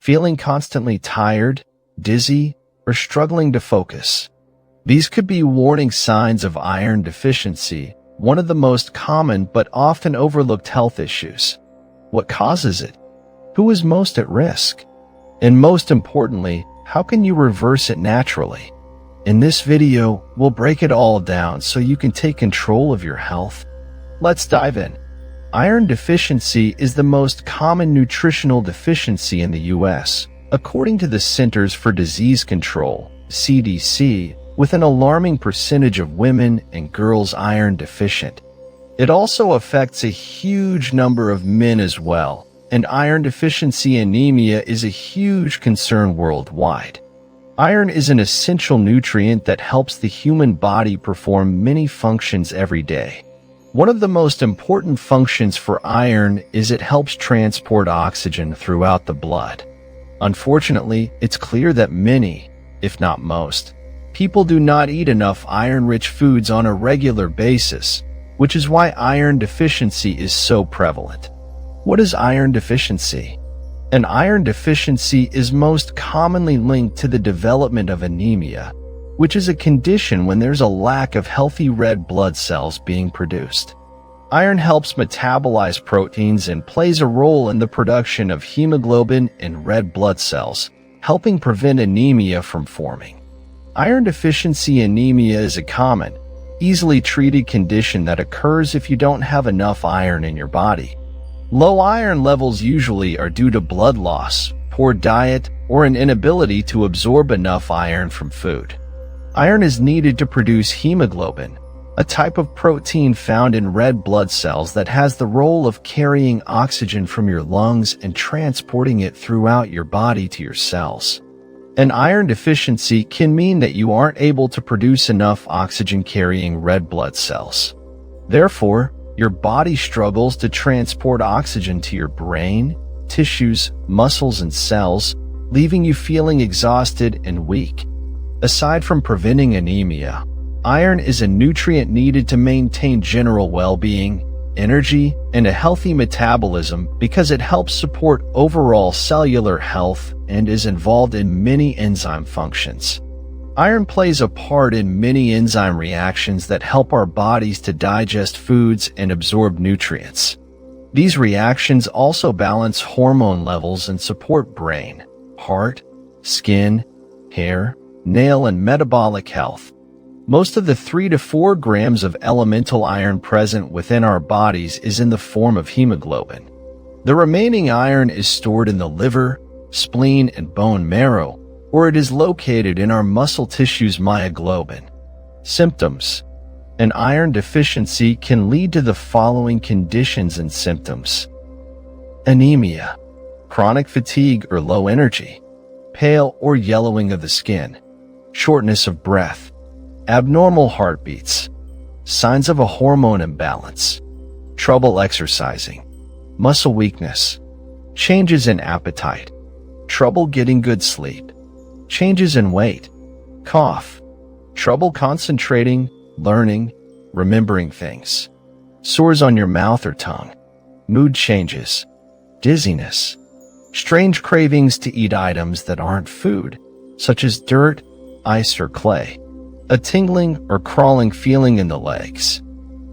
feeling constantly tired, dizzy, or struggling to focus. These could be warning signs of iron deficiency, one of the most common but often overlooked health issues. What causes it? Who is most at risk? And most importantly, how can you reverse it naturally? In this video, we'll break it all down so you can take control of your health. Let's dive in. Iron deficiency is the most common nutritional deficiency in the U.S., according to the Centers for Disease Control, CDC, with an alarming percentage of women and girls iron deficient. It also affects a huge number of men as well, and iron deficiency anemia is a huge concern worldwide. Iron is an essential nutrient that helps the human body perform many functions every day. One of the most important functions for iron is it helps transport oxygen throughout the blood. Unfortunately, it's clear that many, if not most, people do not eat enough iron-rich foods on a regular basis, which is why iron deficiency is so prevalent. What is iron deficiency? An iron deficiency is most commonly linked to the development of anemia, which is a condition when there's a lack of healthy red blood cells being produced. Iron helps metabolize proteins and plays a role in the production of hemoglobin and red blood cells, helping prevent anemia from forming. Iron deficiency anemia is a common, easily treated condition that occurs if you don't have enough iron in your body. Low iron levels usually are due to blood loss, poor diet, or an inability to absorb enough iron from food. Iron is needed to produce hemoglobin, a type of protein found in red blood cells that has the role of carrying oxygen from your lungs and transporting it throughout your body to your cells. An iron deficiency can mean that you aren't able to produce enough oxygen-carrying red blood cells. Therefore, your body struggles to transport oxygen to your brain, tissues, muscles, and cells, leaving you feeling exhausted and weak. Aside from preventing anemia, iron is a nutrient needed to maintain general well-being, energy, and a healthy metabolism because it helps support overall cellular health and is involved in many enzyme functions. Iron plays a part in many enzyme reactions that help our bodies to digest foods and absorb nutrients. These reactions also balance hormone levels and support brain, heart, skin, hair, nail, and metabolic health. Most of the 3 to 4 grams of elemental iron present within our bodies is in the form of hemoglobin. The remaining iron is stored in the liver, spleen, and bone marrow, or it is located in our muscle tissue's myoglobin. Symptoms: an iron deficiency can lead to the following conditions and symptoms: anemia, chronic fatigue or low energy, pale or yellowing of the skin, shortness of breath, abnormal heartbeats, signs of a hormone imbalance, trouble exercising, muscle weakness, changes in appetite, trouble getting good sleep, changes in weight, cough, trouble concentrating, learning, remembering things, sores on your mouth or tongue, mood changes, dizziness, strange cravings to eat items that aren't food, such as dirt, ice, or clay, a tingling or crawling feeling in the legs,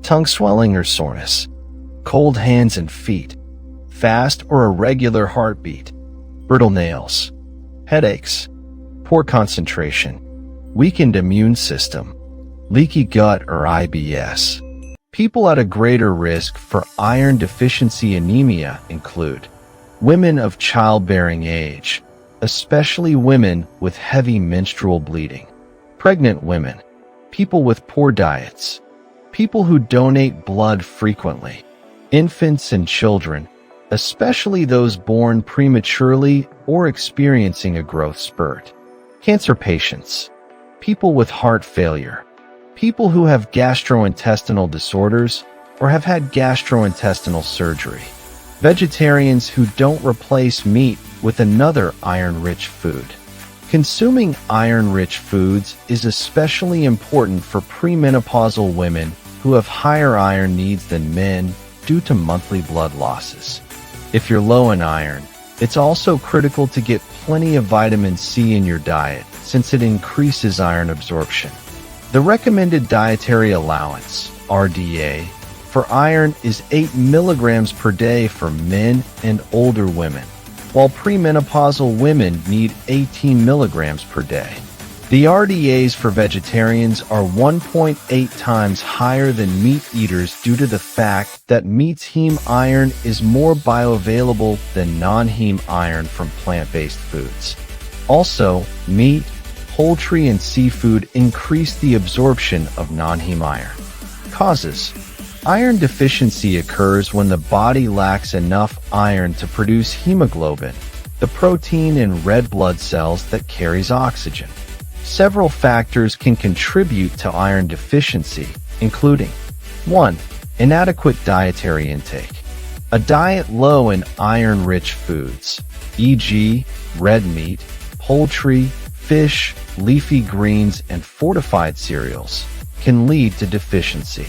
tongue swelling or soreness, cold hands and feet, fast or irregular heartbeat, brittle nails, headaches, poor concentration, weakened immune system, leaky gut or IBS. People at a greater risk for iron deficiency anemia include women of childbearing age, especially women with heavy menstrual bleeding, pregnant women, people with poor diets, people who donate blood frequently, infants and children, especially those born prematurely or experiencing a growth spurt, cancer patients, people with heart failure, people who have gastrointestinal disorders or have had gastrointestinal surgery, vegetarians who don't replace meat with another iron-rich food. Consuming iron-rich foods is especially important for premenopausal women who have higher iron needs than men due to monthly blood losses. If you're low in iron, It's also critical to get plenty of vitamin C in your diet since it increases iron absorption. The recommended dietary allowance, RDA, for iron is 8 milligrams per day for men and older women, while premenopausal women need 18 milligrams per day. The RDAs for vegetarians are 1.8 times higher than meat eaters due to the fact that meat's heme iron is more bioavailable than non-heme iron from plant-based foods. Also, meat, poultry, and seafood increase the absorption of non-heme iron. Causes: iron deficiency occurs when the body lacks enough iron to produce hemoglobin, the protein in red blood cells that carries oxygen. Several factors can contribute to iron deficiency, including 1. Inadequate dietary intake. A diet low in iron-rich foods, e.g., red meat, poultry, fish, leafy greens, and fortified cereals, can lead to deficiency.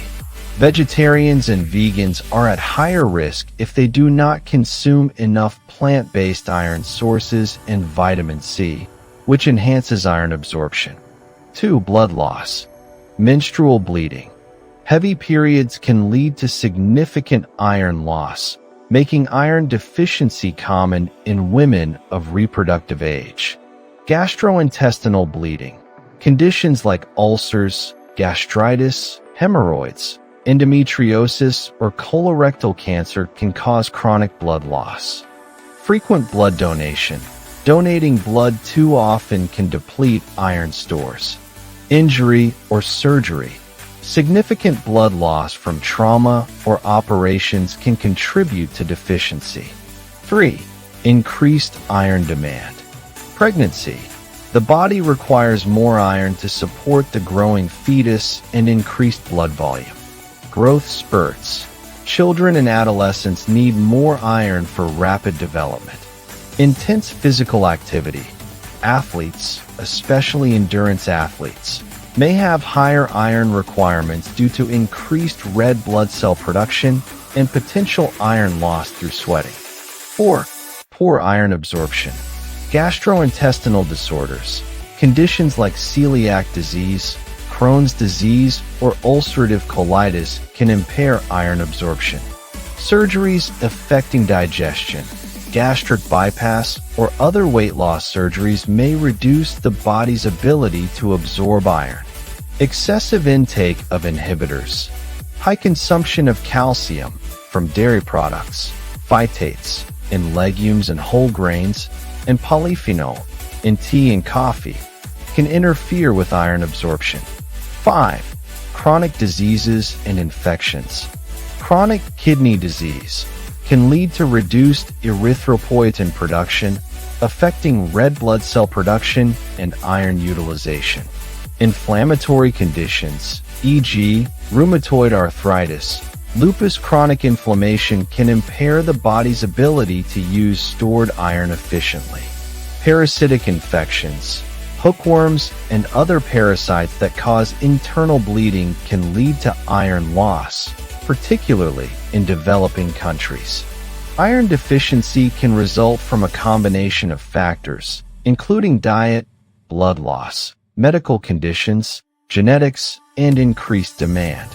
Vegetarians and vegans are at higher risk if they do not consume enough plant-based iron sources and vitamin C, which enhances iron absorption. 2. Blood loss. Menstrual bleeding. Heavy periods can lead to significant iron loss, making iron deficiency common in women of reproductive age. Gastrointestinal bleeding. Conditions like ulcers, gastritis, hemorrhoids, endometriosis, or colorectal cancer can cause chronic blood loss. Frequent blood donation. Donating blood too often can deplete iron stores. Injury or surgery. Significant blood loss from trauma or operations can contribute to deficiency. 3. Increased iron demand. Pregnancy. The body requires more iron to support the growing fetus and increased blood volume. Growth spurts. Children and adolescents need more iron for rapid development. Intense physical activity. Athletes, especially endurance athletes, may have higher iron requirements due to increased red blood cell production and potential iron loss through sweating. 4. Poor iron absorption. Gastrointestinal disorders. Conditions like celiac disease, Crohn's disease, or ulcerative colitis can impair iron absorption. Surgeries affecting digestion, gastric bypass, or other weight loss surgeries may reduce the body's ability to absorb iron. Excessive intake of inhibitors. High consumption of calcium from dairy products, phytates in legumes and whole grains, and polyphenol in tea and coffee can interfere with iron absorption. 5. Chronic diseases and infections. Chronic kidney disease can lead to reduced erythropoietin production, affecting red blood cell production and iron utilization. Inflammatory conditions, e.g., rheumatoid arthritis, lupus. Chronic inflammation can impair the body's ability to use stored iron efficiently. Parasitic infections. Hookworms and other parasites that cause internal bleeding can lead to iron loss, particularly in developing countries. Iron deficiency can result from a combination of factors, including diet, blood loss, medical conditions, genetics, and increased demand.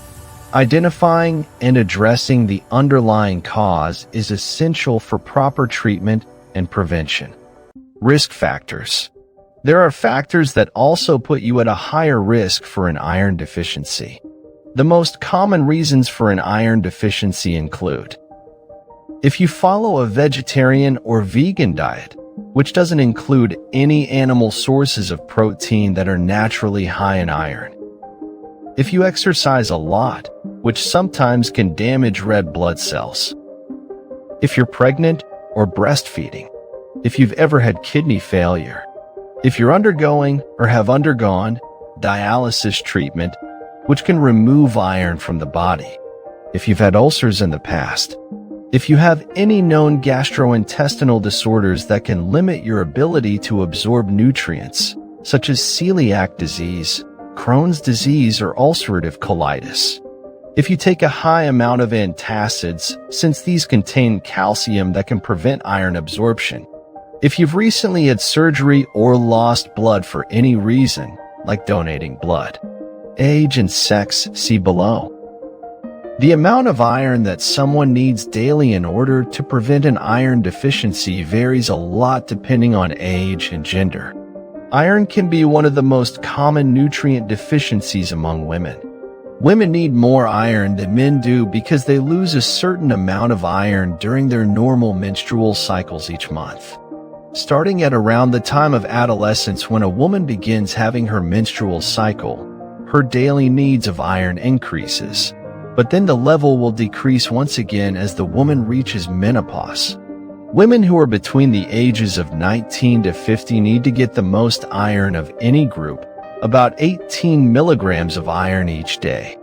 Identifying and addressing the underlying cause is essential for proper treatment and prevention. Risk factors. There are factors that also put you at a higher risk for an iron deficiency. The most common reasons for an iron deficiency include: if you follow a vegetarian or vegan diet, which doesn't include any animal sources of protein that are naturally high in iron. If you exercise a lot, which sometimes can damage red blood cells. If you're pregnant or breastfeeding. If you've ever had kidney failure. If you're undergoing or have undergone dialysis treatment, which can remove iron from the body. If you've had ulcers in the past. If you have any known gastrointestinal disorders that can limit your ability to absorb nutrients, such as celiac disease, Crohn's disease, or ulcerative colitis. If you take a high amount of antacids, since these contain calcium that can prevent iron absorption. If you've recently had surgery or lost blood for any reason, like donating blood. Age and sex, see below. The amount of iron that someone needs daily in order to prevent an iron deficiency varies a lot depending on age and gender. Iron can be one of the most common nutrient deficiencies among women. Women need more iron than men do because they lose a certain amount of iron during their normal menstrual cycles each month. Starting at around the time of adolescence, when a woman begins having her menstrual cycle, her daily needs of iron increases, but then the level will decrease once again as the woman reaches menopause. Women who are between the ages of 19 to 50 need to get the most iron of any group, about 18 milligrams of iron each day.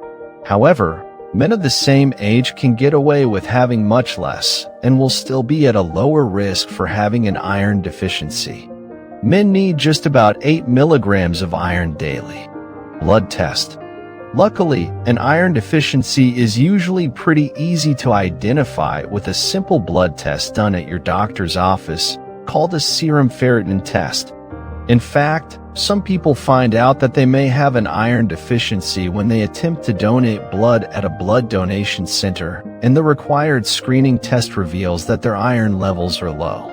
However, men of the same age can get away with having much less and will still be at a lower risk for having an iron deficiency. Men need just about 8 milligrams of iron daily. Blood test. Luckily, an iron deficiency is usually pretty easy to identify with a simple blood test done at your doctor's office called a serum ferritin test. In fact, some people find out that they may have an iron deficiency when they attempt to donate blood at a blood donation center, and the required screening test reveals that their iron levels are low.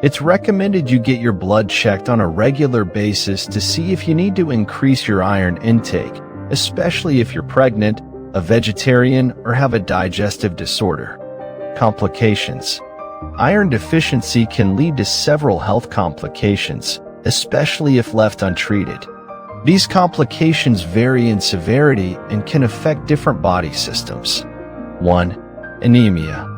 It's recommended you get your blood checked on a regular basis to see if you need to increase your iron intake, especially if you're pregnant, a vegetarian, or have a digestive disorder. Complications. Iron deficiency can lead to several health complications, especially if left untreated. These complications vary in severity and can affect different body systems. 1. Anemia.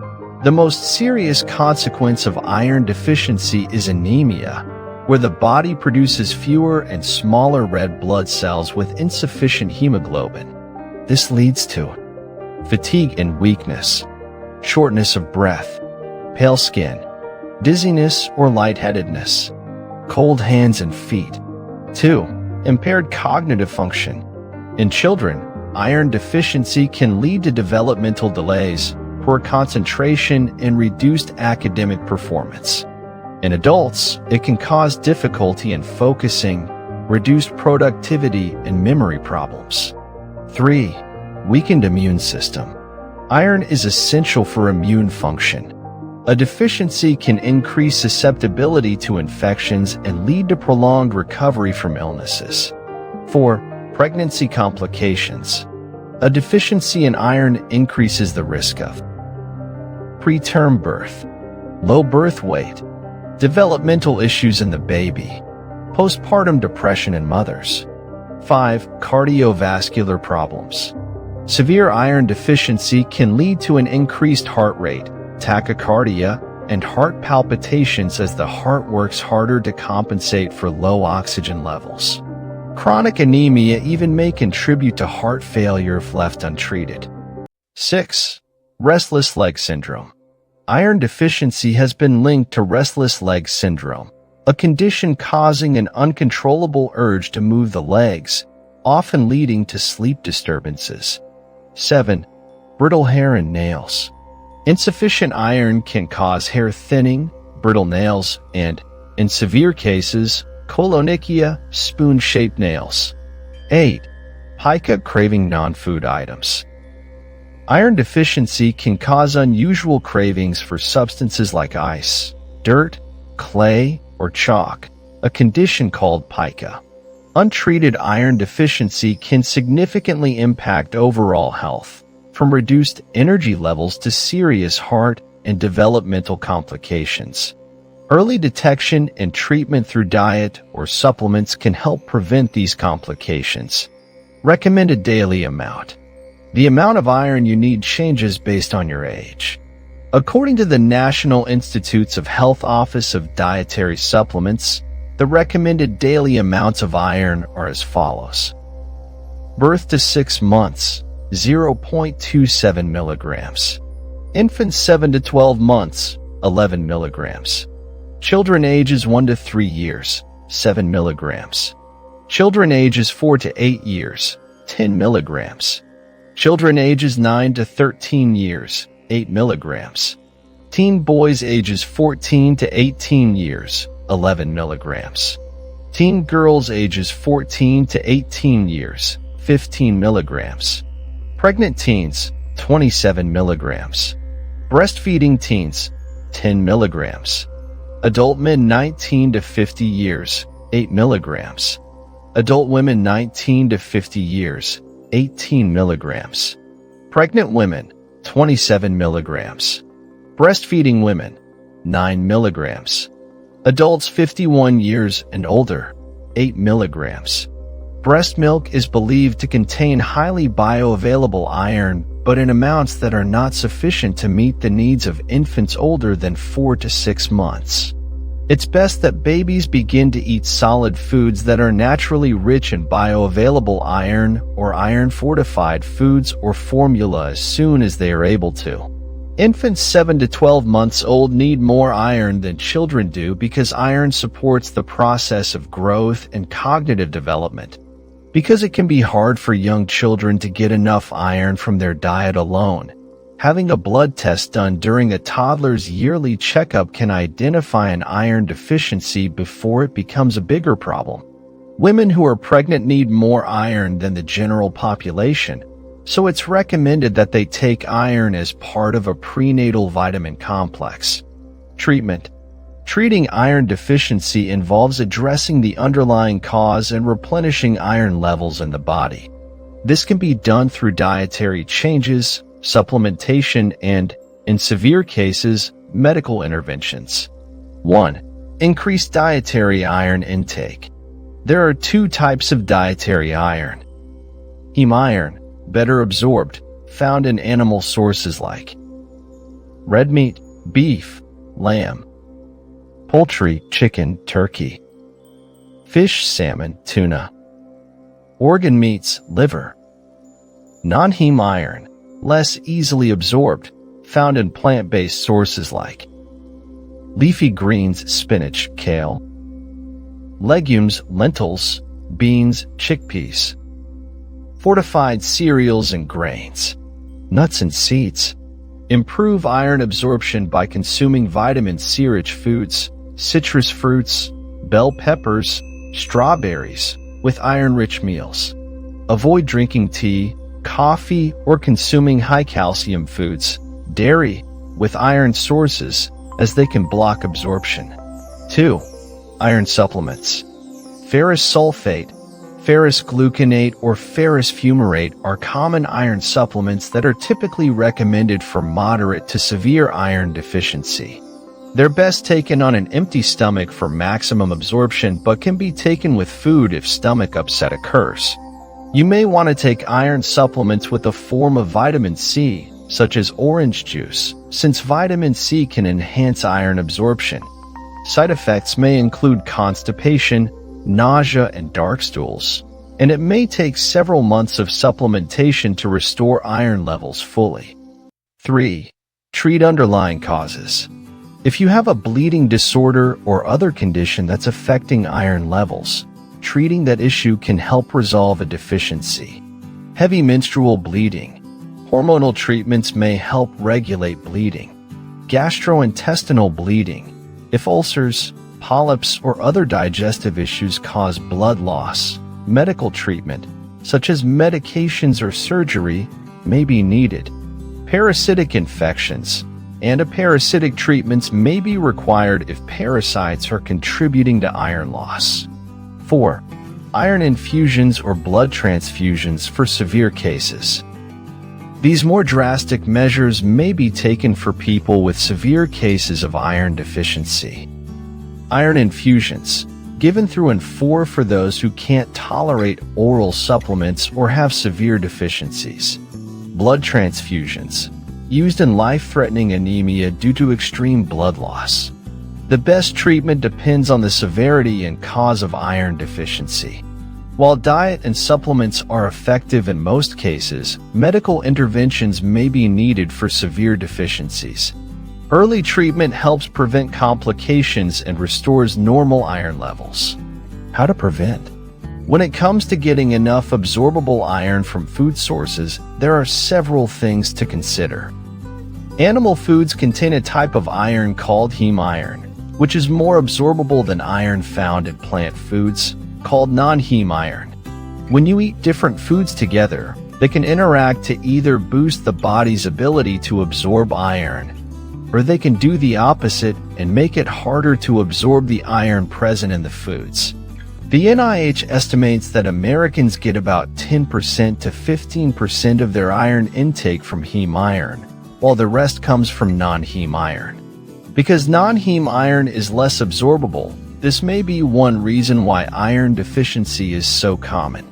The most serious consequence of iron deficiency is anemia, where the body produces fewer and smaller red blood cells with insufficient hemoglobin. This leads to fatigue and weakness, shortness of breath, pale skin, dizziness or lightheadedness, cold hands and feet. 2. Impaired cognitive function. In children, iron deficiency can lead to developmental delays, poor concentration, and reduced academic performance. In adults, it can cause difficulty in focusing, reduced productivity, and memory problems. 3. Weakened immune system. Iron is essential for immune function. A deficiency can increase susceptibility to infections and lead to prolonged recovery from illnesses. 4. Pregnancy complications. A deficiency in iron increases the risk of preterm birth, low birth weight, developmental issues in the baby, postpartum depression in mothers. 5. Cardiovascular problems. Severe iron deficiency can lead to an increased heart rate, tachycardia, and heart palpitations as the heart works harder to compensate for low oxygen levels. Chronic anemia even may contribute to heart failure if left untreated. 6. Restless leg syndrome. Iron deficiency has been linked to restless leg syndrome, a condition causing an uncontrollable urge to move the legs, often leading to sleep disturbances. 7. Brittle hair and nails. Insufficient iron can cause hair thinning, brittle nails, and, in severe cases, coloonychia, spoon-shaped nails. 8. Pica craving non-food items. Iron deficiency can cause unusual cravings for substances like ice, dirt, clay, or chalk, a condition called pica. Untreated iron deficiency can significantly impact overall health, from reduced energy levels to serious heart and developmental complications. Early detection and treatment through diet or supplements can help prevent these complications. Recommended daily amount. The amount of iron you need changes based on your age. According to the National Institutes of Health Office of Dietary Supplements, the recommended daily amounts of iron are as follows. Birth to 6 months, 0.27 milligrams. Infants 7 to 12 months, 11 milligrams. Children ages 1 to 3 years, 7 milligrams. Children ages 4 to 8 years, 10 milligrams. Children ages 9 to 13 years, 8 milligrams. Teen boys ages 14 to 18 years, 11 milligrams. Teen girls ages 14 to 18 years, 15 milligrams. Pregnant teens, 27 milligrams. Breastfeeding teens, 10 milligrams. Adult men 19 to 50 years, 8 milligrams. Adult women 19 to 50 years, 18 milligrams. Pregnant women, 27 milligrams. Breastfeeding women, 9 milligrams. Adults 51 years and older, 8 milligrams. Breast milk is believed to contain highly bioavailable iron, but in amounts that are not sufficient to meet the needs of infants older than 4 to 6 months. It's best that babies begin to eat solid foods that are naturally rich in bioavailable iron or iron-fortified foods or formula as soon as they are able to. Infants 7 to 12 months old need more iron than children do because iron supports the process of growth and cognitive development. Because it can be hard for young children to get enough iron from their diet alone, having a blood test done during a toddler's yearly checkup can identify an iron deficiency before it becomes a bigger problem. Women who are pregnant need more iron than the general population, so it's recommended that they take iron as part of a prenatal vitamin complex. Treatment. Treating iron deficiency involves addressing the underlying cause and replenishing iron levels in the body. This can be done through dietary changes, supplementation, and, in severe cases, medical interventions. 1. Increase dietary iron intake. There are 2 types of dietary iron. Heme iron, better absorbed, found in animal sources like red meat, beef, lamb, poultry, chicken, turkey, fish, salmon, tuna, organ meats, liver. Non-heme iron, less easily absorbed, found in plant-based sources like leafy greens, spinach, kale, legumes, lentils, beans, chickpeas, fortified cereals and grains, nuts and seeds. Improve iron absorption by consuming vitamin-C-rich foods, citrus fruits, bell peppers, strawberries, with iron-rich meals. Avoid drinking tea, coffee, or consuming high-calcium foods, dairy, with iron sources, as they can block absorption. 2. Iron supplements. Ferrous sulfate, ferrous gluconate, or ferrous fumarate are common iron supplements that are typically recommended for moderate to severe iron deficiency. They're best taken on an empty stomach for maximum absorption, but can be taken with food if stomach upset occurs. You may want to take iron supplements with a form of vitamin C, such as orange juice, since vitamin C can enhance iron absorption. Side effects may include constipation, nausea, and dark stools, and it may take several months of supplementation to restore iron levels fully. 3. Treat underlying causes. If you have a bleeding disorder or other condition that's affecting iron levels, treating that issue can help resolve a deficiency. Heavy menstrual bleeding. Hormonal treatments may help regulate bleeding. Gastrointestinal bleeding. If ulcers, polyps, or other digestive issues cause blood loss, medical treatment, such as medications or surgery, may be needed. Parasitic infections. Antiparasitic treatments may be required if parasites are contributing to iron loss. 4. Iron infusions or blood transfusions for severe cases. These more drastic measures may be taken for people with severe cases of iron deficiency. Iron infusions, given through and for those who can't tolerate oral supplements or have severe deficiencies. Blood transfusions, used in life-threatening anemia due to extreme blood loss. The best treatment depends on the severity and cause of iron deficiency. While diet and supplements are effective in most cases, medical interventions may be needed for severe deficiencies. Early treatment helps prevent complications and restores normal iron levels. How to prevent? When it comes to getting enough absorbable iron from food sources, there are several things to consider. Animal foods contain a type of iron called heme iron, which is more absorbable than iron found in plant foods, called non-heme iron. When you eat different foods together, they can interact to either boost the body's ability to absorb iron, or they can do the opposite and make it harder to absorb the iron present in the foods. The NIH estimates that Americans get about 10% to 15% of their iron intake from heme iron, while the rest comes from non-heme iron. Because non-heme iron is less absorbable, this may be one reason why iron deficiency is so common.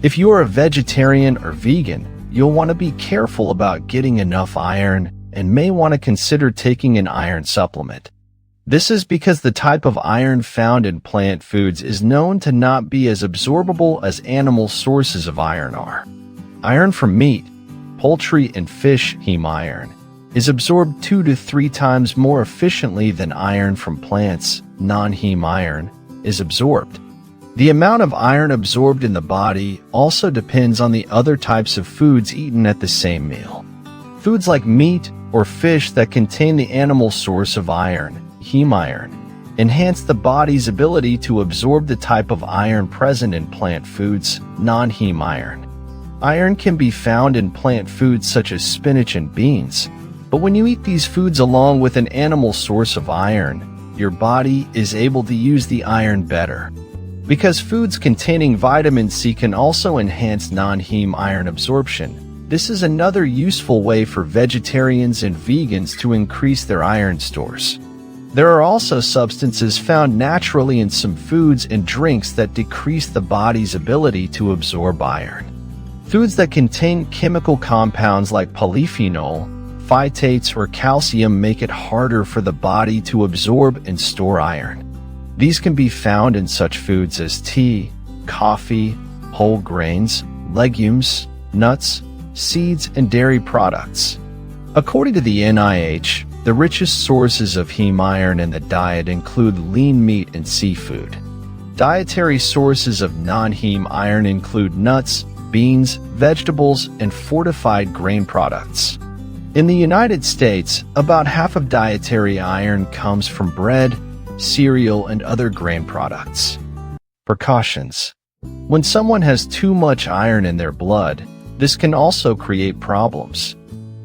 If you are a vegetarian or vegan, you'll want to be careful about getting enough iron and may want to consider taking an iron supplement. This is because the type of iron found in plant foods is known to not be as absorbable as animal sources of iron are. Iron from meat, poultry, and fish heme iron is absorbed 2 to 3 times more efficiently than iron from plants. Non-heme iron is absorbed. The amount of iron absorbed in the body also depends on the other types of foods eaten at the same meal. Foods like meat or fish that contain the animal source of iron, heme iron, enhance the body's ability to absorb the type of iron present in plant foods, non-heme iron. Iron can be found in plant foods such as spinach and beans, but when you eat these foods along with an animal source of iron, your body is able to use the iron better. Because foods containing vitamin C can also enhance non-heme iron absorption, this is another useful way for vegetarians and vegans to increase their iron stores. There are also substances found naturally in some foods and drinks that decrease the body's ability to absorb iron. Foods that contain chemical compounds like polyphenol, phytates, or calcium make it harder for the body to absorb and store iron. These can be found in such foods as tea, coffee, whole grains, legumes, nuts, seeds, and dairy products. According to the NIH, the richest sources of heme iron in the diet include lean meat and seafood. Dietary sources of non-heme iron include nuts, beans, vegetables, and fortified grain products. In the United States, about half of dietary iron comes from bread, cereal, and other grain products. Precautions. When someone has too much iron in their blood, this can also create problems.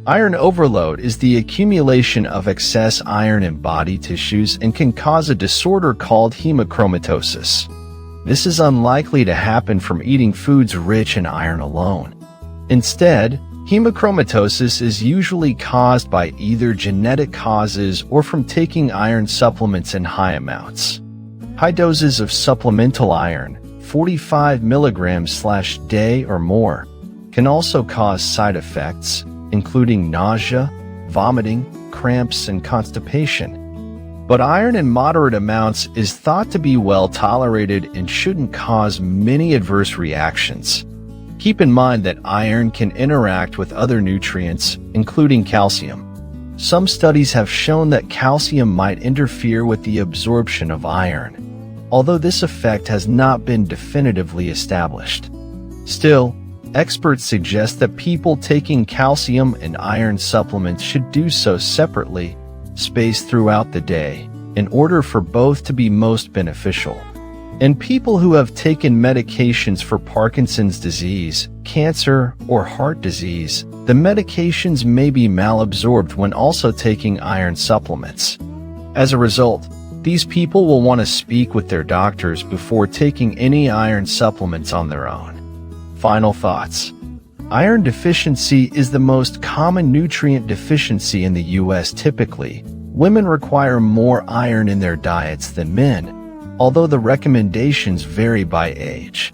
Iron overload is the accumulation of excess iron in body tissues and can cause a disorder called hemochromatosis. This is unlikely to happen from eating foods rich in iron alone. Instead, hemochromatosis is usually caused by either genetic causes or from taking iron supplements in high amounts. High doses of supplemental iron, 45 mg/day or more, can also cause side effects, including nausea, vomiting, cramps, and constipation. But iron in moderate amounts is thought to be well tolerated and shouldn't cause many adverse reactions. Keep in mind that iron can interact with other nutrients, including calcium. Some studies have shown that calcium might interfere with the absorption of iron, although this effect has not been definitively established. Still, experts suggest that people taking calcium and iron supplements should do so separately, spaced throughout the day, in order for both to be most beneficial. In people who have taken medications for Parkinson's disease, cancer, or heart disease, the medications may be malabsorbed when also taking iron supplements. As a result, these people will want to speak with their doctors before taking any iron supplements on their own. Final thoughts. Iron deficiency is the most common nutrient deficiency in the U.S. Typically, women require more iron in their diets than men, although the recommendations vary by age.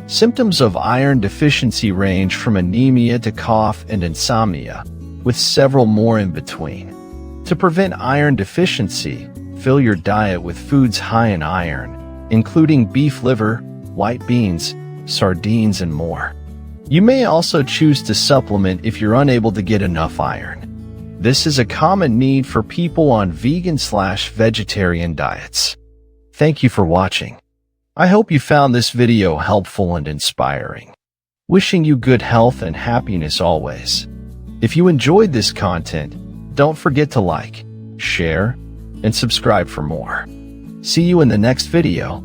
Symptoms of iron deficiency range from anemia to cough and insomnia, with several more in between. To prevent iron deficiency, fill your diet with foods high in iron, including beef liver, white beans, sardines, and more. You may also choose to supplement if you're unable to get enough iron. This is a common need for people on vegan/vegetarian diets. Thank you for watching. I hope you found this video helpful and inspiring. Wishing you good health and happiness always. If you enjoyed this content, don't forget to like, share, and subscribe for more. See you in the next video.